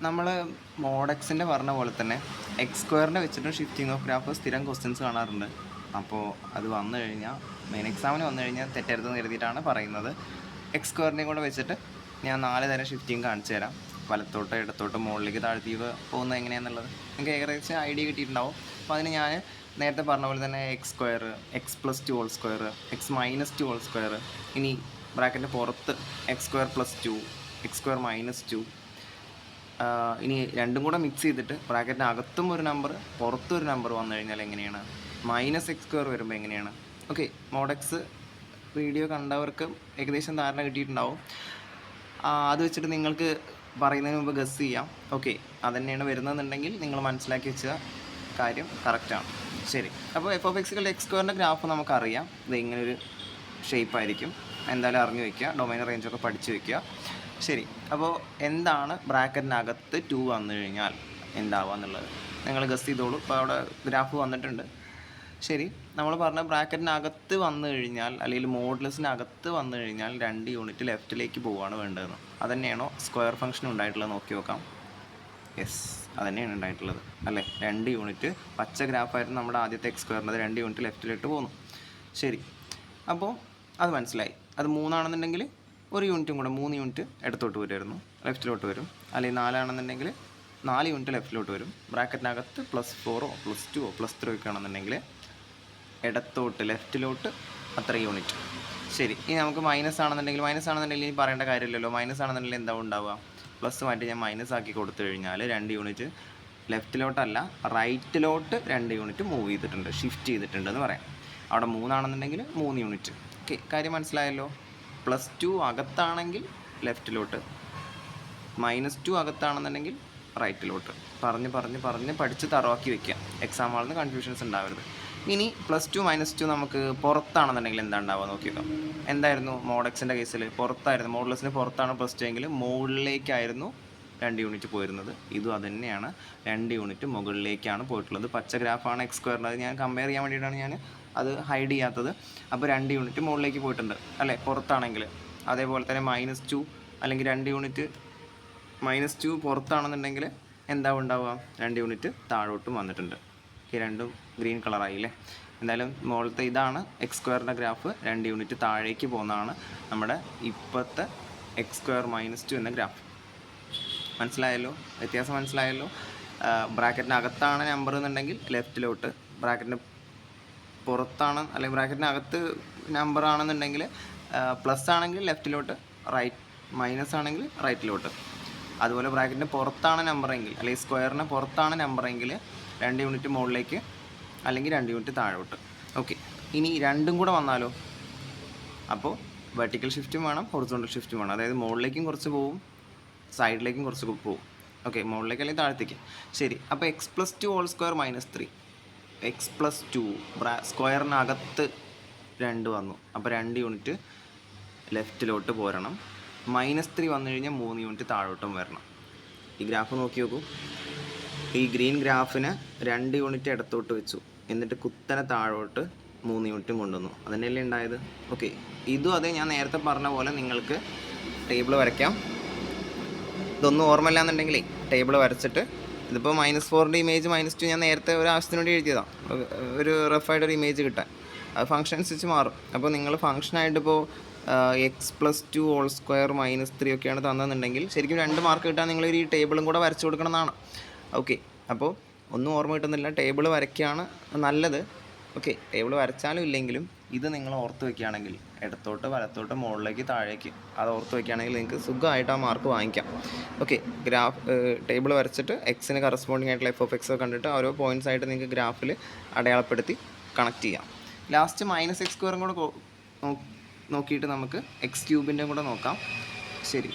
നമ്മൾ മോഡെക്സിൻ്റെ പറഞ്ഞ പോലെ തന്നെ എക്സ് സ്ക്വയറിനെ വെച്ചിട്ടും ഷിഫ്റ്റിംഗ് ഓഫ് ഗ്രാഫ് സ്ഥിരം ക്വസ്റ്റ്യൻസ് കാണാറുണ്ട്. അപ്പോൾ അത് വന്നു കഴിഞ്ഞാൽ മെയിൻ എക്സാമിന് വന്നു കഴിഞ്ഞാൽ തെറ്റരുതെന്ന് കരുതിയിട്ടാണ് പറയുന്നത്. എക്സ് സ്ക്വയറിനെയും കൂടെ വെച്ചിട്ട് ഞാൻ 4 തരം ഷിഫ്റ്റിംഗ് കാണിച്ചു തരാം. വലത്തോട്ട് ഇടത്തോട്ട് മുകളിലേക്ക് താഴ്ത്തിവ് പോകുന്നത് എങ്ങനെയാണെന്നുള്ളത് നിങ്ങൾക്ക് ഏകദേശം ഐഡിയ കിട്ടിയിട്ടുണ്ടാവും. അപ്പോൾ അതിന് ഞാൻ നേരത്തെ പറഞ്ഞ പോലെ തന്നെ x square, x plus 2 whole square, x minus 2 whole square, ഇനി ബ്രാക്കറ്റിൻ്റെ പുറത്ത് x square plus 2, x square minus 2, ഇനി രണ്ടും കൂടെ മിക്സ് ചെയ്തിട്ട് ബ്രാക്കറ്റിന് അകത്തും ഒരു നമ്പർ പുറത്തും ഒരു നമ്പർ വന്നു കഴിഞ്ഞാൽ എങ്ങനെയാണ്, മൈനസ് എക്സ് സ്ക്വയർ വരുമ്പോൾ എങ്ങനെയാണ്. ഓക്കെ, മോഡെക്സ് വീഡിയോ കണ്ടവർക്ക് ഏകദേശം ധാരണ കിട്ടിയിട്ടുണ്ടാവും. അത് വെച്ചിട്ട് നിങ്ങൾക്ക് പറയുന്നതിന് മുമ്പ് ഗസ് ചെയ്യാം. ഓക്കെ, അതുതന്നെയാണ് വരുന്നതെന്നുണ്ടെങ്കിൽ നിങ്ങൾ മനസ്സിലാക്കി വെച്ച കാര്യം കറക്റ്റാണ്. ശരി, അപ്പോൾ എഫ് ഓഫ് എക്സുകളുടെ എക്സ് സ്ക്വയറിൻ്റെ ഗ്രാഫ് നമുക്കറിയാം. ഇത് ഇങ്ങനൊരു ഷേപ്പായിരിക്കും. എന്തായാലും അറിഞ്ഞു വയ്ക്കുക, ഡൊമൈൻ റേഞ്ചൊക്കെ പഠിച്ചു വയ്ക്കുക. ശരി, അപ്പോൾ എന്താണ് ബ്രാക്കറ്റിനകത്ത് 2 വന്നു കഴിഞ്ഞാൽ എന്താവുക എന്നുള്ളത് നിങ്ങൾ ഗസ് ചെയ്തോളൂ. ഇപ്പോൾ അവിടെ ഗ്രാഫ് വന്നിട്ടുണ്ട്. ശരി, നമ്മൾ പറഞ്ഞ ബ്രാക്കറ്റിനകത്ത് വന്നു കഴിഞ്ഞാൽ അല്ലെങ്കിൽ മോഡുലസിനകത്ത് വന്നു കഴിഞ്ഞാൽ 2 യൂണിറ്റ് ലെഫ്റ്റിലേക്ക് പോവുകയാണ് വേണ്ടതെന്ന്. അതുതന്നെയാണോ സ്ക്വയർ ഫംഗ്ഷൻ ഉണ്ടായിട്ടുള്ളത് നോക്കി നോക്കാം. യെസ്, അതുതന്നെയാണ് ഉണ്ടായിട്ടുള്ളത് അല്ലേ. 2 യൂണിറ്റ് പച്ച ഗ്രാഫായിരുന്നു നമ്മുടെ ആദ്യത്തെ എക്സ് സ്ക്വയറിൻ്റെ. 2 യൂണിറ്റ് ലെഫ്റ്റിലോട്ട് പോകുന്നു. ശരി, അപ്പോൾ അത് മനസ്സിലായി. അത് 3 ആണെന്നുണ്ടെങ്കിൽ 1 യൂണിറ്റും കൂടെ 3 യൂണിറ്റ് ഇടത്തോട്ട് വരുമായിരുന്നു, ലെഫ്റ്റിലോട്ട് വരും. അല്ലെങ്കിൽ 4 ആണെന്നുണ്ടെങ്കിൽ 4 യൂണിറ്റ് ലെഫ്റ്റിലോട്ട് വരും. ബ്രാക്കറ്റിനകത്ത് +4 +2 +3 ഒക്കെ ആണെന്നുണ്ടെങ്കിൽ ഇടത്തോട്ട് ലെഫ്റ്റിലോട്ട് അത്ര യൂണിറ്റ്. ശരി, ഇനി നമുക്ക് മൈനസ് ആണെന്നുണ്ടെങ്കിൽ ഇനി പറയേണ്ട കാര്യമില്ലല്ലോ. മൈനസ് ആണെന്നുണ്ടെങ്കിൽ എന്താ ഉണ്ടാവുക, പ്ലസ് മാറ്റി ഞാൻ മൈനസ് ആക്കി കൊടുത്തു കഴിഞ്ഞാൽ 2 യൂണിറ്റ് ലെഫ്റ്റിലോട്ടല്ല റൈറ്റിലോട്ട് 2 യൂണിറ്റ് മൂവ് ചെയ്തിട്ടുണ്ട്, ഷിഫ്റ്റ് ചെയ്തിട്ടുണ്ട് എന്ന് പറയാം. അവിടെ 3 ആണെന്നുണ്ടെങ്കിൽ 3 യൂണിറ്റ്. ഓക്കെ, കാര്യം മനസ്സിലായല്ലോ. +2 അകത്താണെങ്കിൽ ലെഫ്റ്റിലോട്ട്, -2 അകത്താണെന്നുണ്ടെങ്കിൽ റൈറ്റിലോട്ട്. പറഞ്ഞ് പഠിച്ച് തറവാക്കി വയ്ക്കുക. എക്സാം ഹാളിൽ നിന്ന് കൺഫ്യൂഷൻസ് ഉണ്ടാവരുത്. ഇനി +2 -2 നമുക്ക് പുറത്താണെന്നുണ്ടെങ്കിൽ എന്താ ഉണ്ടാവുക നോക്കിയേക്കാം. എന്തായിരുന്നു മോഡെക്സിൻ്റെ കേസിൽ? പുറത്തായിരുന്നു. മോഡുലസിന് പുറത്താണ് +2 എങ്കിൽ മുകളിലേക്കായിരുന്നു 2 യൂണിറ്റ് പോയിരുന്നത്. ഇതും അത് തന്നെയാണ്, 2 യൂണിറ്റ് മുകളിലേക്കാണ് പോയിട്ടുള്ളത്. പച്ച ഗ്രാഫാണ് എക്സ് സ്ക്വയറിൻ്റെ. അത് ഞാൻ കമ്പയർ ചെയ്യാൻ വേണ്ടിയിട്ടാണ് ഞാൻ അത് ഹൈഡ് ചെയ്യാത്തത്. അപ്പോൾ 2 യൂണിറ്റ് മുകളിലേക്ക് പോയിട്ടുണ്ട് അല്ലേ പുറത്താണെങ്കിൽ. അതേപോലെ തന്നെ -2 അല്ലെങ്കിൽ 2 യൂണിറ്റ് -2 പുറത്താണെന്നുണ്ടെങ്കിൽ എന്താ ഉണ്ടാവുക, 2 യൂണിറ്റ് താഴോട്ടും വന്നിട്ടുണ്ട്. ഈ രണ്ടും ഗ്രീൻ കളറായില്ലേ. എന്തായാലും മുകളിലത്തെ ഇതാണ് എക്സ് സ്ക്വയറിൻ്റെ ഗ്രാഫ്. 2 യൂണിറ്റ് താഴേക്ക് പോകുന്നതാണ് നമ്മുടെ ഇപ്പോഴത്തെ എക്സ് സ്ക്വയർ -2 എന്ന ഗ്രാഫ്. മനസ്സിലായല്ലോ, വ്യത്യാസം മനസ്സിലായല്ലോ. ബ്രാക്കറ്റിനകത്താണ് നമ്പർ എന്നുണ്ടെങ്കിൽ ലെഫ്റ്റിലോട്ട്, ബ്രാക്കറ്റിന് പുറത്താണ് അല്ലെങ്കിൽ ബ്രാക്കറ്റിനകത്ത് നമ്പർ ആണെന്നുണ്ടെങ്കിൽ പ്ലസ് ആണെങ്കിൽ ലെഫ്റ്റിലോട്ട്, മൈനസ് ആണെങ്കിൽ റൈറ്റിലോട്ട്. അതുപോലെ ബ്രാക്കറ്റിന് പുറത്താണ് നമ്പറെങ്കിൽ അല്ലെങ്കിൽ സ്ക്വയറിന് പുറത്താണ് നമ്പറെങ്കിൽ 2 യൂണിറ്റ് മുകളിലേക്ക് അല്ലെങ്കിൽ 2 യൂണിറ്റ് താഴോട്ട്. ഓക്കെ, ഇനി രണ്ടും കൂടെ വന്നാലോ, അപ്പോൾ വെർട്ടിക്കൽ ഷിഫ്റ്റും വേണം, ഹൊറിസോണ്ടൽ ഷിഫ്റ്റും വേണം. അതായത് മുകളിലേക്കും കുറച്ച് പോവും, സൈഡിലേക്കും കുറച്ച് പോവും. ഓക്കെ, മുകളിലേക്ക് അല്ലെങ്കിൽ താഴത്തേക്ക്. ശരി, അപ്പോൾ x+2 ഹോൾ സ്ക്വയർ -3, x+2 സ്ക്വയറിനകത്ത് 2 വന്നു. അപ്പോൾ 2 യൂണിറ്റ് ലെഫ്റ്റിലോട്ട് പോരണം. -3 വന്നു കഴിഞ്ഞാൽ 3 യൂണിറ്റ് താഴോട്ടും വരണം. ഈ ഗ്രാഫ് നോക്കി നോക്കൂ. ഈ ഗ്രീൻ ഗ്രാഫിന് 2 യൂണിറ്റ് ഇടത്തോട്ട് വെച്ചു, എന്നിട്ട് കുത്തനെ താഴോട്ട് 3 യൂണിറ്റും കൊണ്ടുവന്നു. അതന്നെയല്ലേ ഉണ്ടായത്. ഓക്കെ, ഇതും അതേ ഞാൻ നേരത്തെ പറഞ്ഞ പോലെ നിങ്ങൾക്ക് ടേബിൾ വരയ്ക്കാം. ഇതൊന്നും ഓർമ്മയില്ല എന്നുണ്ടെങ്കിലേ ടേബിൾ വരച്ചിട്ട്, ഇതിപ്പോൾ -4ൻ്റെ ഇമേജ് -2 ഞാൻ നേരത്തെ ഒരു ആവശ്യത്തിന് വേണ്ടി എഴുതിയതാണ്, ഒരു റഫായിട്ടൊരു ഇമേജ് കിട്ടാൻ. അത് ഫംഗ്ഷൻ അനുസരിച്ച് മാറും. അപ്പോൾ നിങ്ങൾ ഫംഗ്ഷനായിട്ട് ഇപ്പോൾ x+2 ഹോൾ സ്ക്വയർ -3 ഒക്കെയാണ് തന്നതെന്നുണ്ടെങ്കിൽ ശരിക്കും 2 മാർക്ക് കിട്ടാൻ നിങ്ങൾ ഈ ടേബിളും കൂടെ വരച്ചു കൊടുക്കണമെന്നാണ്. ഓക്കെ, അപ്പോൾ ഒന്നും ഓർമ്മ കിട്ടുന്നില്ല, ടേബിൾ വരയ്ക്കുകയാണ് നല്ലത്. ഓക്കെ, ടേബിൾ വരച്ചാലും ഇല്ലെങ്കിലും ഇത് നിങ്ങൾ ഓർത്ത് വയ്ക്കുകയാണെങ്കിൽ ഇടത്തോട്ട് വലത്തോട്ട് മുകളിലേക്ക് താഴേക്ക് അത് ഓർത്ത് വയ്ക്കുകയാണെങ്കിൽ നിങ്ങൾക്ക് സുഖമായിട്ട് ആ മാർക്ക് വാങ്ങിക്കാം. ഓക്കെ, ടേബിൾ വരച്ചിട്ട് എക്സിന് കറസ്പോണ്ടിങ് ആയിട്ടുള്ള എഫ് ഓഫ് എക്സ് കണ്ടിട്ട് ഓരോ പോയിൻറ്റ്സ് ആയിട്ട് നിങ്ങൾക്ക് ഗ്രാഫിൽ അടയാളപ്പെടുത്തി കണക്ട് ചെയ്യാം. ലാസ്റ്റ് -x² കൂടെ നോക്കിയിട്ട് നമുക്ക് x³ കൂടെ നോക്കാം. ശരി,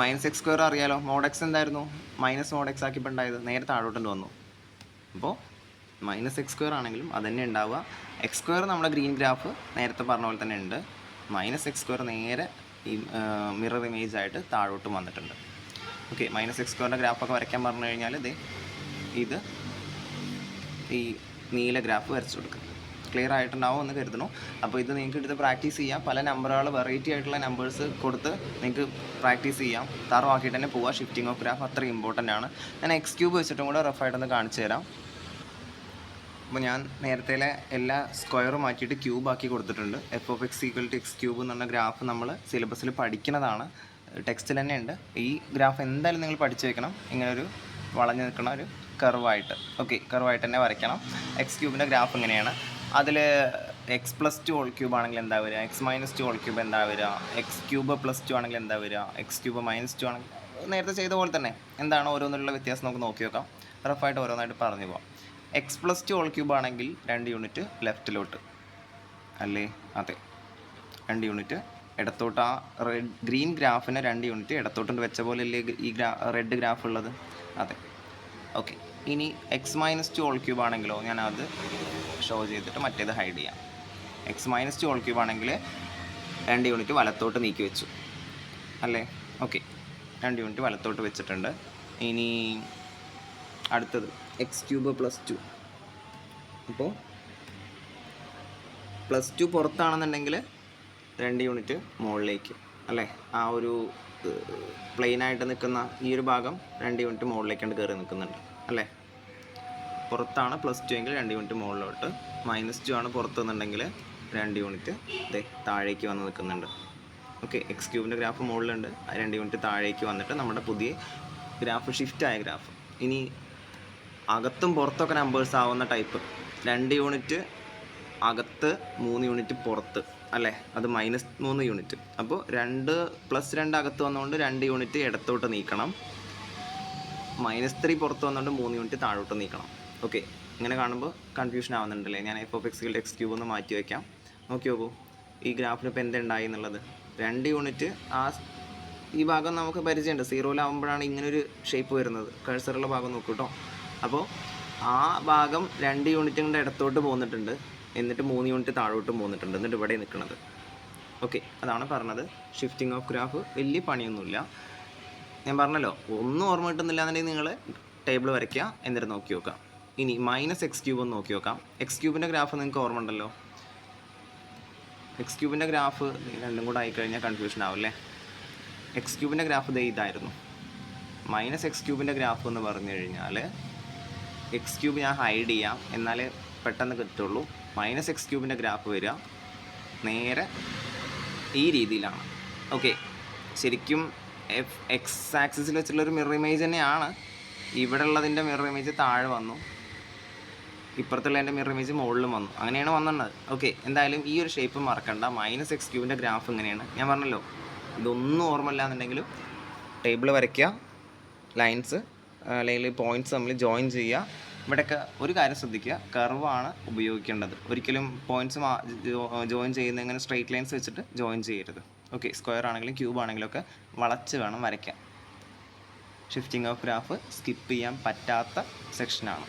-x² അറിയാലോ. മോഡെക്സ് എന്തായിരുന്നു, -മോഡെക്സ് ആക്കിയപ്പോൾ ഉണ്ടായത് നേരെ താഴോട്ടുണ്ട് വന്നു. അപ്പോൾ -x² ആണെങ്കിലും അത് തന്നെ ഉണ്ടാവുക. x² നമ്മുടെ ഗ്രീൻ ഗ്രാഫ് നേരത്തെ പറഞ്ഞ പോലെ തന്നെ ഉണ്ട്. -x² നേരെ ഈ മിറർ ഇമേജ് ആയിട്ട് താഴോട്ടും വന്നിട്ടുണ്ട്. ഓക്കെ, -x² ഗ്രാഫൊക്കെ വരയ്ക്കാൻ പറഞ്ഞു കഴിഞ്ഞാൽ ഇത് ഈ നീല ഗ്രാഫ് വരച്ചു കൊടുക്കുക. ക്ലിയർ ആയിട്ടുണ്ടാവും എന്ന് കരുതുന്നു. അപ്പോൾ ഇത് നിങ്ങൾക്ക് എടുത്ത് പ്രാക്ടീസ് ചെയ്യാം. പല നമ്പറുകൾ വെറൈറ്റി ആയിട്ടുള്ള നമ്പേഴ്സ് കൊടുത്ത് നിങ്ങൾക്ക് പ്രാക്ടീസ് ചെയ്യാം. തറവാക്കിയിട്ട് തന്നെ പോവുക. ഷിഫ്റ്റിംഗ് ഓഫ് ഗ്രാഫ് അത്ര ഇമ്പോർട്ടൻ്റ് ആണ്. ഞാൻ എക്സ് ക്യൂബ് വെച്ചിട്ടും കൂടെ റഫായിട്ടൊന്ന് കാണിച്ചു തരാം. അപ്പോൾ ഞാൻ നേരത്തെ എല്ലാ സ്ക്വയറും മാറ്റിയിട്ട് ക്യൂബാക്കി കൊടുത്തിട്ടുണ്ട്. F of x equal to x cube എന്ന് പറഞ്ഞ ഗ്രാഫ് നമ്മൾ സിലബസിൽ പഠിക്കുന്നതാണ്, ടെക്സ്റ്റിൽ തന്നെ ഉണ്ട്. ഈ ഗ്രാഫ് എന്തായാലും നിങ്ങൾ പഠിച്ചു വെക്കണം. ഇങ്ങനൊരു വളഞ്ഞു നിൽക്കുന്ന ഒരു കർവായിട്ട്, ഓക്കെ, കർവായിട്ട് തന്നെ വരയ്ക്കണം. എക്സ് ക്യൂബിൻ്റെ ഗ്രാഫ് ഇങ്ങനെയാണ്. അതിൽ x plus two whole cube ആണെങ്കിൽ എന്താ വരിക, x minus two whole cube എന്താ വരിക, എക്സ് ക്യൂബ് പ്ലസ് ടു ആണെങ്കിൽ എന്താ വരിക, എക്സ് ക്യൂബ് മൈനസ് ടു ആണെങ്കിൽ നേരത്തെ ചെയ്ത പോലെ തന്നെ എന്താണ് ഓരോന്നിലുള്ള വ്യത്യാസം നമുക്ക് നോക്കി നോക്കാം. റഫായിട്ട് ഓരോന്നായിട്ട് പറഞ്ഞു പോകാം. X plus two whole cube ആണെങ്കിൽ 2 യൂണിറ്റ് ലെഫ്റ്റിലോട്ട് അല്ലേ? അതെ, 2 യൂണിറ്റ് ഇടത്തോട്ട്. ആ ഗ്രീൻ ഗ്രാഫിന് 2 യൂണിറ്റ് ഇടത്തോട്ടുണ്ട് വെച്ച പോലെ അല്ലേ ഈ റെഡ് ഗ്രാഫ് ഉള്ളത്? അതെ, ഓക്കെ. ഇനി x minus two whole cube ആണെങ്കിലോ, ഞാൻ അത് ഷോ ചെയ്തിട്ട് മറ്റേത് ഹൈഡ് ചെയ്യാം. X minus two whole cube ആണെങ്കിൽ 2 യൂണിറ്റ് വലത്തോട്ട് നീക്കി വെച്ചു അല്ലേ? ഓക്കെ, 2 യൂണിറ്റ് വലത്തോട്ട് വെച്ചിട്ടുണ്ട്. ഇനി അടുത്തത് എക്സ് ക്യൂബ് പ്ലസ് ടു. അപ്പോൾ പ്ലസ് ടു പുറത്താണെന്നുണ്ടെങ്കിൽ 2 യൂണിറ്റ് മുകളിലേക്ക് അല്ലേ? ആ ഒരു പ്ലെയിനായിട്ട് നിൽക്കുന്ന ഈ ഒരു ഭാഗം 2 യൂണിറ്റ് മുകളിലേക്കാണ്ട് കയറി നിൽക്കുന്നുണ്ട് അല്ലേ? പുറത്താണ് പ്ലസ് ടു എങ്കിൽ 2 യൂണിറ്റ് മുകളിലോട്ട്, മൈനസ് ടു ആണ് പുറത്തുനിന്നുണ്ടെങ്കിൽ 2 യൂണിറ്റ് താഴേക്ക് വന്ന് നിൽക്കുന്നുണ്ട്. ഓക്കെ, എക്സ് ക്യൂബിൻ്റെ ഗ്രാഫ് മുകളിലുണ്ട്, 2 യൂണിറ്റ് താഴേക്ക് വന്നിട്ട് നമ്മുടെ പുതിയ ഗ്രാഫ് ഷിഫ്റ്റായ ഗ്രാഫ്. ഇനി അകത്തും പുറത്തൊക്കെ നമ്പേഴ്സ് ആവുന്ന ടൈപ്പ്, 2 യൂണിറ്റ് അകത്ത് 3 യൂണിറ്റ് പുറത്ത് അല്ലേ? അത് -3 യൂണിറ്റ്. അപ്പോൾ 2 + 2 അകത്ത് വന്നുകൊണ്ട് 2 യൂണിറ്റ് ഇടത്തോട്ട് നീക്കണം, -3 പുറത്ത് വന്നുകൊണ്ട് 3 യൂണിറ്റ് താഴോട്ട് നീക്കണം. ഓക്കെ, ഇങ്ങനെ കാണുമ്പോൾ കൺഫ്യൂഷൻ ആവുന്നുണ്ടല്ലേ? ഞാൻ F of X X cube ഒന്ന് മാറ്റി വയ്ക്കാം. നോക്കി നോക്കൂ, ഈ ഗ്രാഫിന് ഇപ്പോൾ എന്തുണ്ടായി എന്നുള്ളത്. 2 യൂണിറ്റ് ഈ ഭാഗം നമുക്ക് പരിചയമുണ്ട്. 0-ലാവുമ്പോഴാണ് ഇങ്ങനൊരു ഷേപ്പ് വരുന്നത്. കഴ്സറുള്ള ഭാഗം നോക്കൂ കേട്ടോ. അപ്പോൾ ആ ഭാഗം 2 യൂണിറ്റിൻ്റെ ഇടത്തോട്ട് പോന്നിട്ടുണ്ട്, എന്നിട്ട് 3 യൂണിറ്റ് താഴോട്ട് പോന്നിട്ടുണ്ട്, എന്നിട്ട് ഇവിടെ നിൽക്കുന്നത്. ഓക്കെ, അതാണ് പറഞ്ഞത്. ഷിഫ്റ്റിംഗ് ഓഫ് ഗ്രാഫ് വലിയ പണിയൊന്നുമില്ല. ഞാൻ പറഞ്ഞല്ലോ, ഒന്നും ഓർമ്മ കിട്ടുന്നില്ല എന്നുണ്ടെങ്കിൽ നിങ്ങൾ ടേബിൾ വരയ്ക്കുക, എന്നിട്ട് നോക്കി നോക്കാം. ഇനി -എക്സ് ക്യൂബ് ഒന്ന് നോക്കി നോക്കാം. എക്സ് ക്യൂബിൻ്റെ ഗ്രാഫ് നിങ്ങൾക്ക് ഓർമ്മ ഉണ്ടല്ലോ. എക്സ് ക്യൂബിൻ്റെ ഗ്രാഫ് രണ്ടും കൂടെ ആയിക്കഴിഞ്ഞാൽ കൺഫ്യൂഷൻ ആവില്ലേ? എക്സ് ക്യൂബിൻ്റെ ഗ്രാഫ് ഇതായിരുന്നു. -എക്സ് ക്യൂബിൻ്റെ ഗ്രാഫ് എന്ന് പറഞ്ഞു കഴിഞ്ഞാൽ എക്സ് ക്യൂബ് ഞാൻ ഹൈഡ് ചെയ്യാം, എന്നാലേ പെട്ടെന്ന് കിട്ടുള്ളൂ. -എക്സ് ക്യൂബിൻ്റെ ഗ്രാഫ് വരിക നേരെ ഈ രീതിയിലാണ്. ഓക്കെ, ശരിക്കും എക്സ് ആക്സിസിൽ വെച്ചിട്ടുള്ളൊരു മിറർ ഇമേജ് തന്നെയാണ്. ഇവിടെ ഉള്ളതിൻ്റെ മിറർ ഇമേജ് താഴെ വന്നു, ഇപ്പുറത്തുള്ളതിൻ്റെ മിറർ ഇമേജ് മുകളിലും വന്നു, അങ്ങനെയാണ് വന്നത്. ഓക്കെ, എന്തായാലും ഈ ഒരു ഷേപ്പ് മറക്കണ്ട. -എക്സ് ക്യൂബിൻ്റെ ഗ്രാഫ് ഇങ്ങനെയാണ്. ഞാൻ പറഞ്ഞല്ലോ, ഇതൊന്നും ഓർമ്മയില്ല എന്നുണ്ടെങ്കിലും ടേബിൾ വരയ്ക്കുക, ലൈൻസ് അല്ലെങ്കിൽ പോയിൻറ്റ്സ് നമ്മൾ ജോയിൻ ചെയ്യുക. ഇവിടെയൊക്കെ ഒരു കാര്യം ശ്രദ്ധിക്കുക, കർവാണ് ഉപയോഗിക്കേണ്ടത്. ഒരിക്കലും പോയിൻറ്റ്സ് ജോയിൻ ചെയ്യുന്ന ഇങ്ങനെ സ്ട്രെയിറ്റ് ലൈൻസ് വെച്ചിട്ട് ജോയിൻ ചെയ്യരുത്. ഓക്കെ, സ്ക്വയർ ആണെങ്കിലും ക്യൂബ് ആണെങ്കിലും ഒക്കെ വളച്ച് വേണം വരയ്ക്കാൻ. ഷിഫ്റ്റിംഗ് ഓഫ് ഗ്രാഫ് സ്കിപ്പ് ചെയ്യാൻ പറ്റാത്ത സെക്ഷനാണ്.